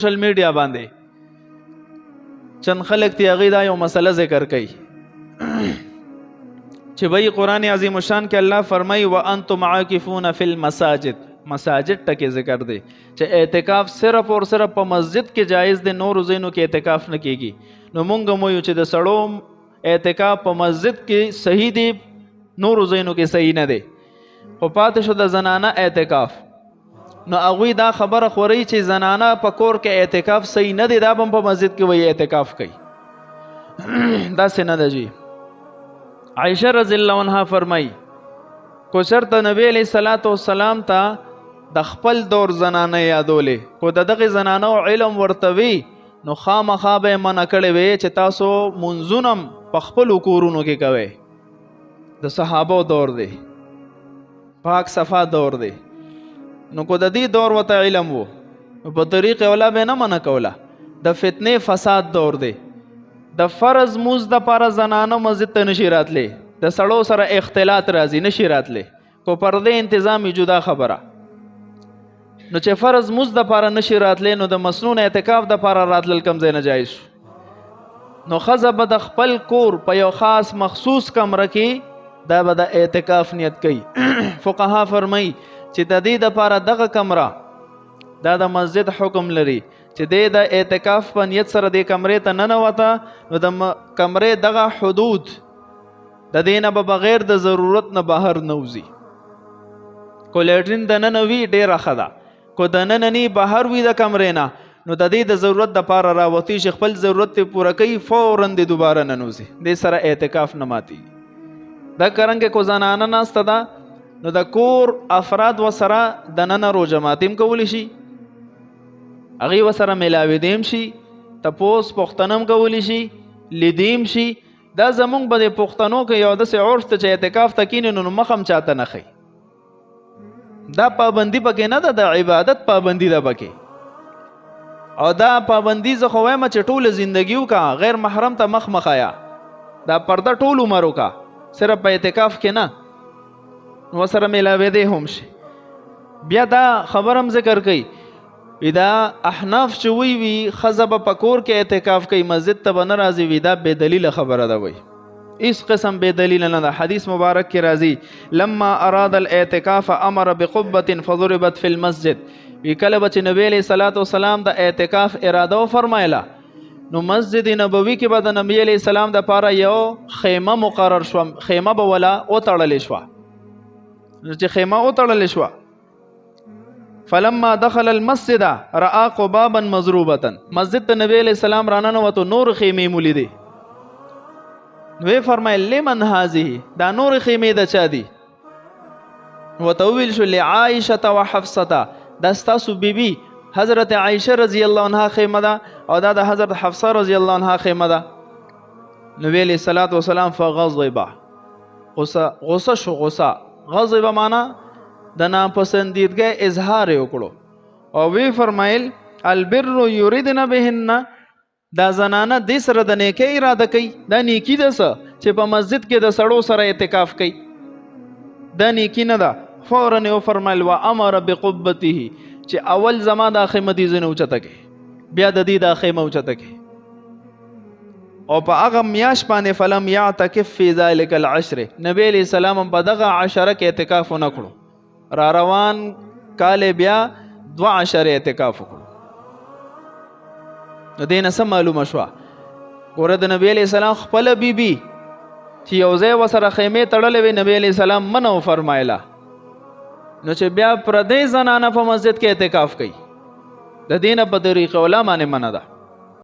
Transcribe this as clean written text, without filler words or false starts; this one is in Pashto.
سوشل میډیا باندې چند خلک تی هغې دا یو مسله ذکر کوي چې وایي قرآن عظیم الشان کې الله فرمایي وانتم عاکفون فی المساجد. مساجد ټکې ذکر دی چې اعتکاف صرف اور صرف په مسجد کې جایز دی، نورو ځایونو کې اعتکاف نه کیږي. نو مونږ هم وایو چې د سړو اعتکاف په مسجد کې صحیح دی، نورو ځایونو کې صحیح نه دی. خو پاتې شو د زنانه اعتکاف. نو هغوی دا خبره خوري چې زنانه په کور کې اعتکاف صحیح نه دی، دا به په مسجد کې وایي اعتکاف کوي. داسې نه ده جی. عائشه رضی الله عنها فرمایي کو چېرته نبی علیه الصلاة والسلام ته د خپل دور زنانه یادولې، خو د دغې زنانو علم ورته وي نو خامخا به یې منع کړې وې چې تاسو منځونه په خپلو کورونو کې کوئ. د صحابو دور دی، پاک صفا دور دی. نو کو د دې دور ورته علم و نو په طریق اوله به نه منع کوله. د فتنې فساد دور دی. د فرض موز د پاره زنانه مسجد ته نشي راتلی، د سړو سره اختلاط راځي نشي راتلی. کو پردې انتظامي جدا خبره. نو چې فرض موز د پاره نشي راتلی نو د مسنون اعتکاف د پاره راتلل کم ځای نه جایز شو. نو ښځه به د خپل کور په یو خاص مخصوص کمره کې دا به د اعتکاف نیت کوي. فقها فرمایي چې د دې دپاره دغه کمره دا د مسجد حکم لري چې د اعتکاف په نیت سره د کمرې ته ننوته نو د کمرې دغه حدود د دې نه به بغیر د ضرورت نه بهر نه وځي. کو لیټرین دننه وي ډېره ښه ده، کو دننه نی بهر وي د کمرې نه نو د دې د ضرورت دپاره راوتي چې خپل ضرورت یې پوره کوي، فوراً د دوباره ننوځي. دې سره اعتکاف نه ماتېږي. دا کرنګې کو زنانه ناسته ده نو د کور افراد ورسره دننه روژه ماتي هم کولی شي، هغې ورسره میلاوېدی شي، تپوس پوښتنه هم کولی شي، لیدی هم شي. دا زمونږ به د پښتنو کې یو داسې عرف ته چې اعتکاف ته کینې نو مخ هم چاته نه ښي. دا پابندي پکې نه ده، د عبادت پابندي ده پکې. او دا پابندي زه خو وایم چې ټوله زندګي وکړه، غیر محرم ته مخ مخایا، دا پرده ټول عمر وکړه، صرف په اعتکاف کې نه، نو ورسره میلاوېدی هم شي. بیا دا خبر هم ذکر کوي دا احناف چې وی ښځه به په کور کې اعتکاف کوي، مسجد ته به نه راځي، وي دا بې دلیله خبره ده. وی هیڅ قسم بې دلیله نه ده. حدیث مبارک کې راځي لما اراد الاعتکاف امر بقبة فضربت فی المسجد. وی کله به چې نبی علیه الصلاة والسلام د اعتکاف اراده وفرمایله نو مسجد نبوي کې به د نبی علیه السلام دپاره یو خیمه مقرر شوه، خیمه به ولا وتړلې شوه. چې خیمه وتړلې شوه فلما دخل المسجد رأى قبابا مضروبة. مسجد ته نبی علیہ السلام راننوتو، نور خیمې مولیدې. نو فرمایل لمن هذه، دا نور خیمې د چا دي؟ ورته وویل شو لعائشة وحفصة، دا ستاسو بیبي حضرت عائشه رضی الله عنها خیمه ده او دا د حضرت حفصه رضی الله عنها خیمه ده. نبی علیہ الصلوۃ والسلام فغضب، غصه شو. غضب معنا د ناپسندیدګۍ اظهار وکړو او وی فرمایل البر یریدن بهن، دا زنانه دې سره د نیکۍ اراده کوي. دا نیکی ده څه چې په مسجد کې د سړو سره اعتکاف کوي، دا نیکی نه ده. فورا یې فرمایل و امر بقبته، چې اول زما دا خیمه دې ځنه اوچته کوي، بیا د دې دا خیمه اوچته کوي. او په هغه میاشت باندې فلم یعتکف فی ذلک العشر، نبی علیہ السلام په دغه عشره کې اعتکاف ونه کړو، را روان کال بیا 12 اعتکاف وکړو. نو دې نه څه معلومه شوه؟ ګوره د نبی علیہ السلام خپله بیبي چې یو ځای ورسره خیمې تړلې وې، نبی علیہ السلام منع وفرمایله. نو چې بیا پردۍ زنانه په مسجد کې اعتکاف کوي، د دې نه په طریق اوله باندې منع ده.